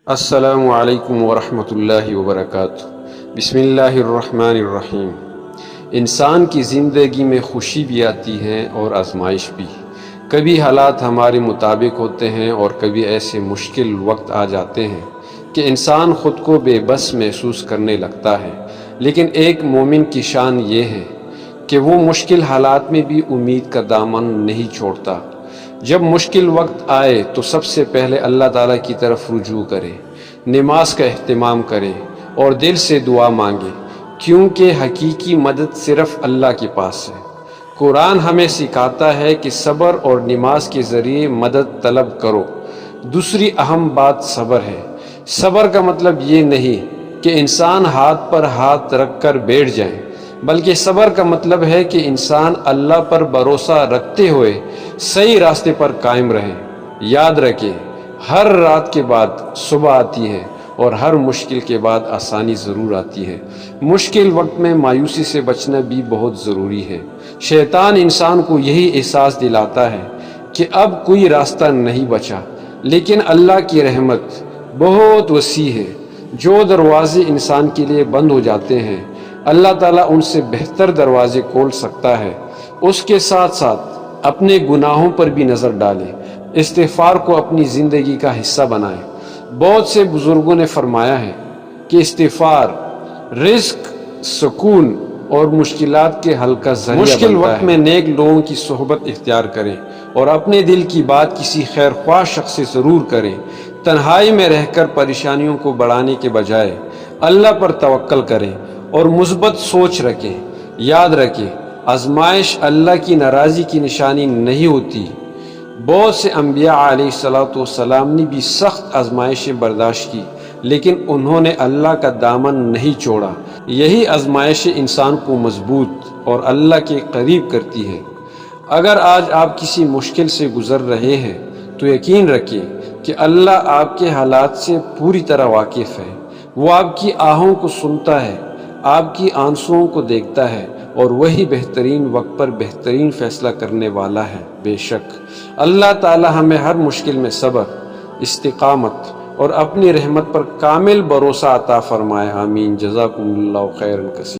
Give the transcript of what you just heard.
السلام علیکم ورحمۃ اللہ وبرکاتہ۔ بسم اللہ الرحمن الرحیم۔ انسان کی زندگی میں خوشی بھی آتی ہے اور آزمائش بھی۔ کبھی حالات ہمارے مطابق ہوتے ہیں اور کبھی ایسے مشکل وقت آ جاتے ہیں کہ انسان خود کو بے بس محسوس کرنے لگتا ہے، لیکن ایک مومن کی شان یہ ہے کہ وہ مشکل حالات میں بھی امید کا دامن نہیں چھوڑتا۔ جب مشکل وقت آئے تو سب سے پہلے اللہ تعالیٰ کی طرف رجوع کرے، نماز کا اہتمام کرے اور دل سے دعا مانگے، کیونکہ حقیقی مدد صرف اللہ کے پاس ہے۔ قرآن ہمیں سکھاتا ہے کہ صبر اور نماز کے ذریعے مدد طلب کرو۔ دوسری اہم بات صبر ہے۔ صبر کا مطلب یہ نہیں کہ انسان ہاتھ پر ہاتھ رکھ کر بیٹھ جائے، بلکہ صبر کا مطلب ہے کہ انسان اللہ پر بھروسہ رکھتے ہوئے صحیح راستے پر قائم رہے۔ یاد رکھیں، ہر رات کے بعد صبح آتی ہے اور ہر مشکل کے بعد آسانی ضرور آتی ہے۔ مشکل وقت میں مایوسی سے بچنا بھی بہت ضروری ہے۔ شیطان انسان کو یہی احساس دلاتا ہے کہ اب کوئی راستہ نہیں بچا، لیکن اللہ کی رحمت بہت وسیع ہے۔ جو دروازے انسان کے لیے بند ہو جاتے ہیں، اللہ تعالیٰ ان سے بہتر دروازے کھول سکتا ہے۔ اس کے ساتھ ساتھ اپنے گناہوں پر بھی نظر ڈالیں، استغفار کو اپنی زندگی کا حصہ بنائیں۔ بہت سے بزرگوں نے فرمایا ہے کہ استغفار رزق، سکون اور مشکلات کے حل کا ذریعہ مشکل وقت میں نیک لوگوں کی صحبت اختیار کریں اور اپنے دل کی بات کسی خیر خواہ شخص سے ضرور کریں۔ تنہائی میں رہ کر پریشانیوں کو بڑھانے کے بجائے اللہ پر توکل کریں اور مثبت سوچ رکھیں۔ یاد رکھیں، آزمائش اللہ کی ناراضی کی نشانی نہیں ہوتی۔ بہت سے انبیاء علیہ السلام نے بھی سخت آزمائشیں برداشت کی، لیکن انہوں نے اللہ کا دامن نہیں چھوڑا۔ یہی آزمائشیں انسان کو مضبوط اور اللہ کے قریب کرتی ہے۔ اگر آج آپ کسی مشکل سے گزر رہے ہیں تو یقین رکھیں کہ اللہ آپ کے حالات سے پوری طرح واقف ہے۔ وہ آپ کی آہوں کو سنتا ہے، آپ کی آنسوؤں کو دیکھتا ہے، اور وہی بہترین وقت پر بہترین فیصلہ کرنے والا ہے۔ بے شک اللہ تعالی ہمیں ہر مشکل میں صبر، استقامت اور اپنی رحمت پر کامل بھروسہ عطا فرمائے۔ آمین۔ جزاکم اللہ خیرا کثیرا۔